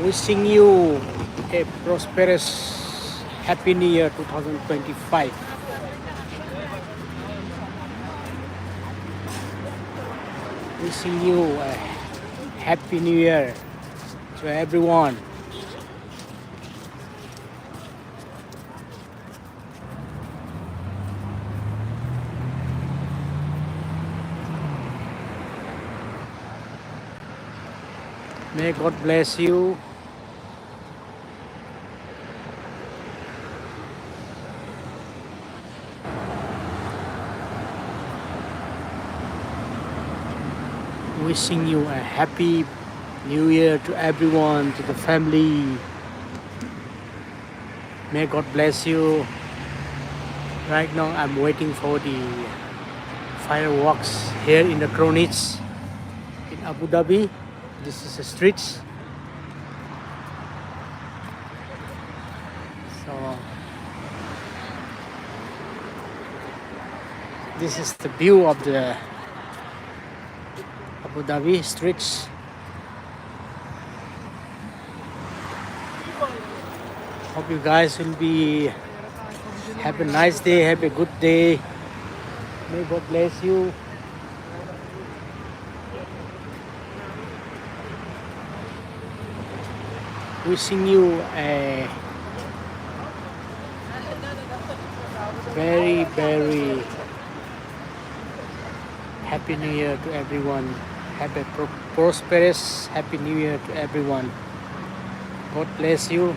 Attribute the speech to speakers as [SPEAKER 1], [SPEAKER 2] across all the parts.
[SPEAKER 1] Wishing you a prosperous Happy New Year 2025. Wishing you a Happy New Year to everyone. May God bless you. Wishing you a Happy New Year to everyone, to the family. May God bless you. Right now I'm waiting for the fireworks here in the Kronich in Abu Dhabi. This is the streets. So this is the view of the Abu Dhabi streets. Hope you guys will be have a nice day, have a good day. May God bless you. Wishing you a very, very Happy New Year to everyone. Have a prosperous Happy New Year to everyone. God bless you.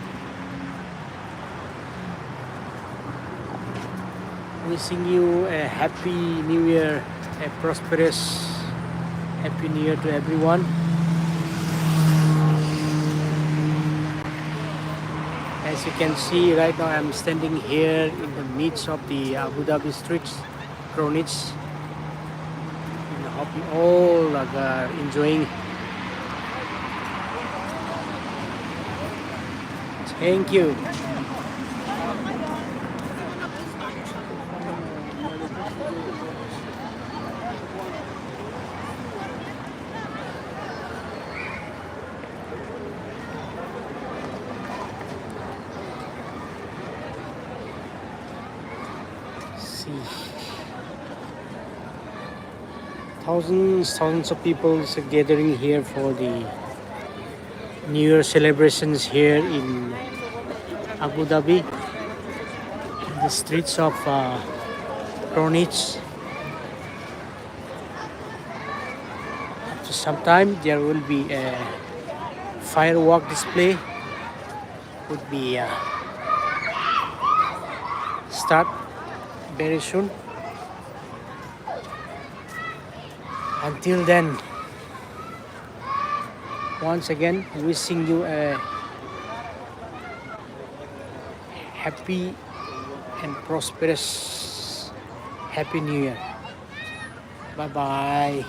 [SPEAKER 1] Wishing you a Happy New Year, a prosperous Happy New Year to everyone. As you can see right now, I'm standing here in the midst of the Abu Dhabi streets, Kronich. And I hope you all are enjoying. Thank you. See, thousands of people are gathering here for the New Year celebrations here in Abu Dhabi, in the streets of Kronich. After some time, there will be a firework display. Would be start very soon. Until then, once again, wishing you a happy and prosperous Happy New Year. Bye bye.